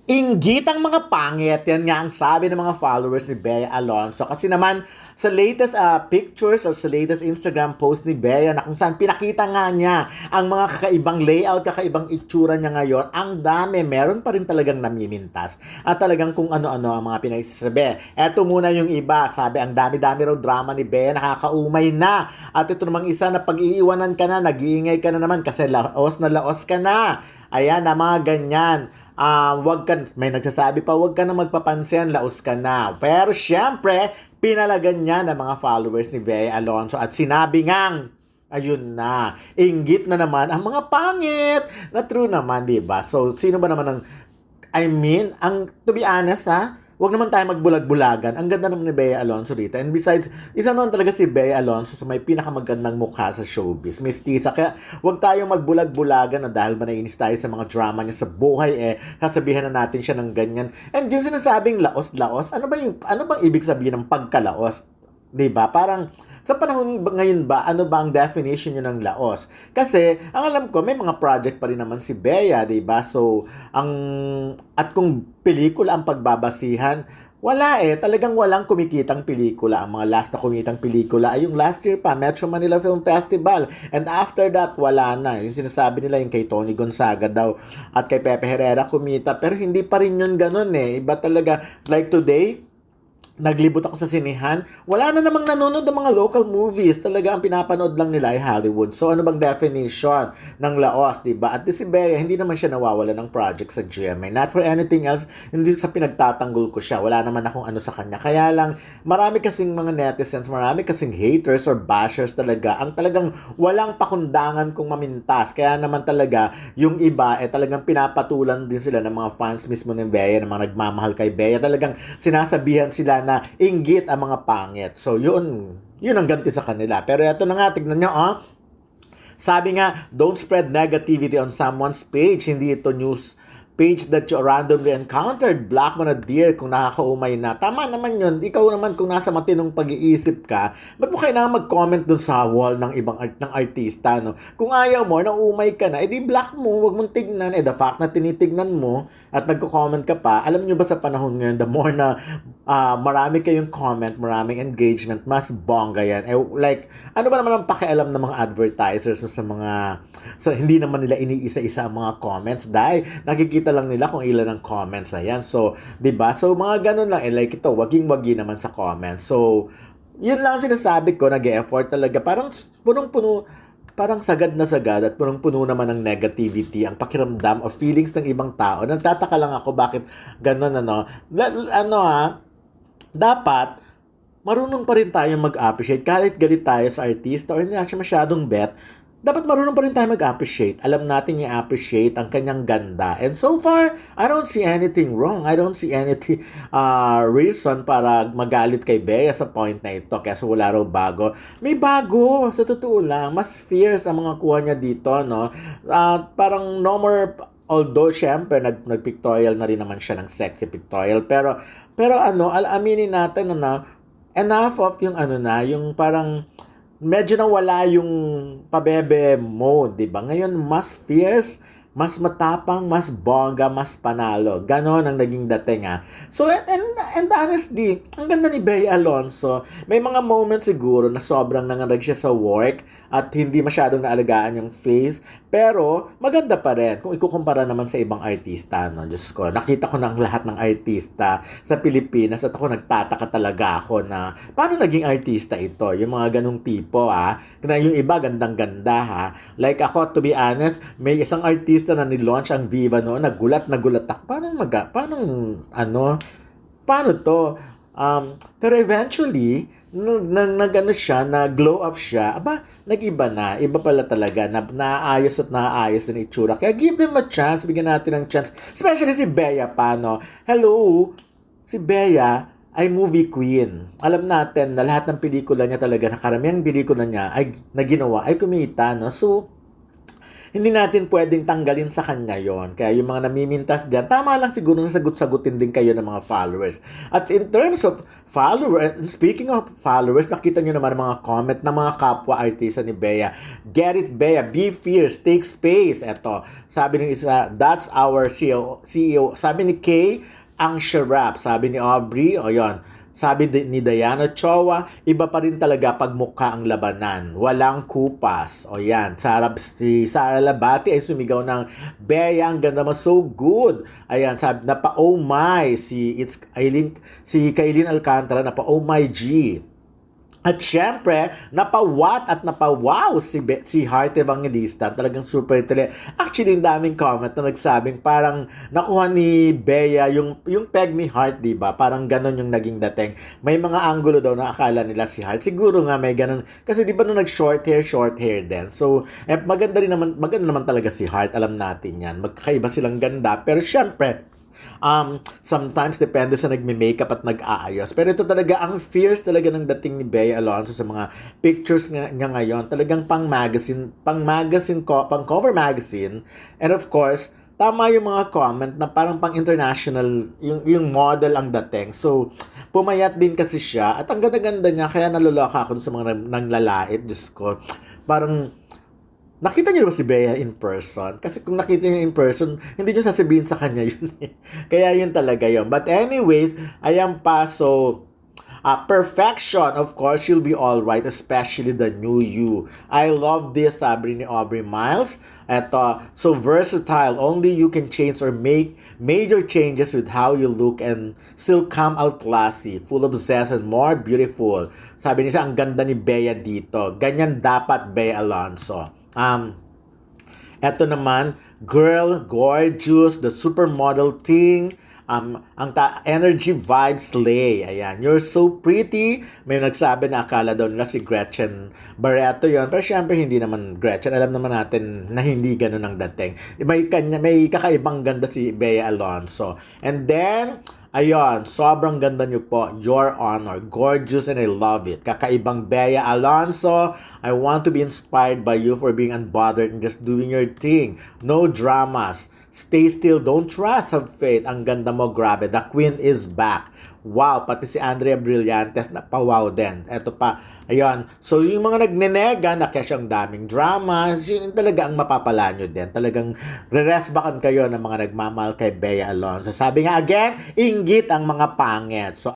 Inggit ang mga pangit. Yan nga ang sabi ng mga followers ni Bea Alonso. Kasi naman, sa latest pictures or sa latest Instagram post ni Bea na kung saan pinakita nga niya ang mga kakaibang layout, kakaibang itsura niya ngayon, ang dami. Meron pa rin talagang namimintas. At talagang kung ano-ano ang mga pinagsasabi. Eto muna yung iba. Sabi, ang dami-dami raw drama ni Bea, nakakaumay na. At ito namang isa na pag-iiwanan ka na, nag-iingay ka na naman kasi laos ka na. Ayan, na mga ganyan. Wag ka, may nagsasabi pa, wag ka na magpapansin, laos ka na. Pero syempre, pinalagan niya ng mga followers ni Bea Alonso at sinabi ngang, ayun na, inggit na naman ang mga pangit. Na true naman, di ba? So, sino ba naman ang, to be honest wag naman tayo magbulag-bulagan. Ang ganda naman ni Bea Alonso dito. And besides, isa naman talaga si Bea Alonso sa may pinakamagandang mukha sa showbiz. Mestiza. Kaya wag tayong magbulag-bulagan na dahil ba nainis tayo sa mga drama niya sa buhay, sasabihan na natin siya ng ganyan. And yung sinasabing laos-laos, ano bang ibig sabihin ng pagkalaos? 'Di ba? Parang sa panahon ngayon ba, ano ba ang definition niyo ng laos? Kasi, ang alam ko, may mga project pa rin naman si Bea, 'di ba? So, at kung pelikula ang pagbabasihan, wala talagang walang kumikitang pelikula. Ang mga last na kumitang pelikula ay yung last year pa, Metro Manila Film Festival. And after that, wala na. Yung sinasabi nila yung kay Tony Gonzaga daw at kay Pepe Herrera kumita. Pero hindi pa rin yun ganun Iba talaga. Like today, naglibot ako sa sinehan, wala na namang nanonood ng mga local movies. Talaga ang pinapanood lang nila ay Hollywood. So ano bang definition ng laos, diba? At si Bea, hindi naman siya nawawala ng project sa GMA. Not for anything else, hindi sa pinagtatanggol ko siya. Wala naman akong ano sa kanya. Kaya lang, marami kasing mga netizens, marami kasing haters or bashers talaga, ang talagang walang pakundangan kung mamintas. Kaya naman talaga, yung iba, talagang pinapatulan din sila ng mga fans mismo ng Bea, ng mga nagmamahal kay Bea. Talagang sinasabihan sila na inggit ang mga pangit. So, yun ang ganti sa kanila. Pero ito na nga, tignan nyo, sabi nga, don't spread negativity on someone's page. Hindi ito news page that you randomly encountered. Block mo na dear kung nakakaumay na. Tama naman yun. Ikaw naman kung nasa matinong pag-iisip ka, ba't mo kailangan mag-comment dun sa wall ng ibang ng artista, no? Kung ayaw mo, naumay ka na, edi block mo, wag mong tignan. The fact na tinitignan mo at nagko-comment ka pa, alam nyo ba sa panahon ngayon, the more na marami kayong comment, maraming engagement, mas bongga yan. Like, ano ba naman ang pakialam ng mga advertisers hindi naman nila iniisa-isa ang mga comments dahil nakikita lang nila kung ilan ang comments na yan. So, 'di ba? So, mga ganun lang. Like ito, waging-wagi naman sa comments. So, yun lang sinasabi ko, nag-e-effort talaga. Parang punong-puno, parang sagad na sagad at punong-puno naman ng negativity ang pakiramdam o feelings ng ibang tao. Nagtataka lang ako bakit ganun, dapat marunong pa rin tayo mag-appreciate kahit galit tayo sa artista o hindi na siya masyadong bet. Dapat marunong pa rin tayo mag-appreciate. Alam natin i-appreciate ang kanyang ganda. And so far, I don't see anything wrong. I don't see any reason para magalit kay Bea sa point na ito. Kaya wala raw bago. May bago. Sa totoo lang. Mas fierce ang mga kuha niya dito, no? Parang no more, although syempre nag-pictorial na rin naman siya ng sexy pictorial. Pero aminin natin enough of yung yung parang medyo nawala yung pabebe mode, di ba? Ngayon, mas fierce, mas matapang, mas bongga, mas panalo. Ganon ang naging dating, So, and honestly, ang ganda ni Bea Alonso. May mga moments siguro na sobrang nangarag siya sa work at hindi masyadong naalagaan yung face. Pero, maganda pa rin kung ikukumpara naman sa ibang artista, no? Diyos ko, nakita ko ng lahat ng artista sa Pilipinas at ako nagtataka talaga ako na paano naging artista ito? Yung mga ganong tipo, Na yung iba, gandang-ganda, Like ako, to be honest, may isang artista na nilaunch ang Viva noon, nagulat ako. Paano to? Pero eventually, nag-glow up siya, nag-iba na. Iba pala talaga. Naayos at naayos din itsura. Kaya give them a chance. Bigyan natin ng chance. Especially si Bea pa, no? Hello? Si Bea ay movie queen. Alam natin na lahat ng pelikula niya talaga, na karamihang pelikula niya ay na ginawa ay kumita, no? So, hindi natin pwedeng tanggalin sa kanya yon. Kaya yung mga namimintas dyan, tama lang siguro na sagot-sagutin din kayo ng mga followers. At in terms of followers, speaking of followers, nakita nyo naman ang mga comment ng mga kapwa-artista ni Bea. Get it, Bea. Be fierce. Take space. Eto, sabi ng isa, that's our CEO. Sabi ni Kay, ang sharap. Sabi ni Aubrey, o yon. Sabi ni Diana Chowa, iba pa rin talaga pag mukha ang labanan. Walang kupas. O yan, si Sara Labati ay sumigaw ng, Bea, ang ganda mo, so good. Ayan, sabi, napa-oh my, si Kailin Alcantara, napa-oh my G. At syempre, napawat at napawaw si Heart Evangelista. Talagang super tele. Actually, ang daming comment na nagsabing parang nakuha ni Bea yung peg ni Heart, di ba? Parang ganon yung naging dating. May mga angulo daw na akala nila si Heart. Siguro nga may ganon. Kasi di ba nung nag-short hair din. So, maganda naman talaga si Heart. Alam natin yan. Magkakaiba silang ganda. Pero syempre, sometimes depende sa nagme-makeup at nag-aayos. Pero ito talaga, ang fierce talaga ng dating ni Bea Alonzo sa mga pictures niya ngayon. Talagang pang cover magazine. And of course, tama yung mga comment na parang pang international, yung model ang dating. So, pumayat din kasi siya. At ang ganda-ganda niya, kaya naluloka ako sa mga nanglalait. Diyos ko, parang, nakita niyo ba si Bea in person? Kasi kung nakita niyo in person, hindi niyo sasabihin sa kanya yun. Kaya yun talaga yun. But anyways, ayan pa. So, perfection, of course, she'll be alright, especially the new you. I love this, sabi ni Aubrey Miles. Eto, so versatile. Only you can change or make major changes with how you look and still come out classy, full of zest and more beautiful. Sabi niya, ang ganda ni Bea dito. Ganyan dapat, Bea Alonzo. Eto naman, girl, gorgeous, the supermodel thing, energy vibes slay. Ayan, you're so pretty. May nagsabi na akala daw nila si Gretchen Barreto yon. Pero syempre hindi naman Gretchen. Alam naman natin na hindi ganun ang dating. May kakaibang ganda si Bea Alonzo. And then, ayun, sobrang ganda niyo po. Your honor. Gorgeous and I love it. Kakaibang Bea Alonzo. I want to be inspired by you for being unbothered and just doing your thing. No dramas. Stay still. Don't trust. Have faith. Ang ganda mo. Grabe. The queen is back. Wow. Pati si Andrea Brillantes na pa-wow din. Eto pa. Ayun. So, yung mga nagnenega na kasyang daming drama, yun talaga ang mapapala nyo din. Talagang re-resbakan kayo ng mga nagmamahal kay Bea Alonzo. Sabi nga again, inggit ang mga pangit. So,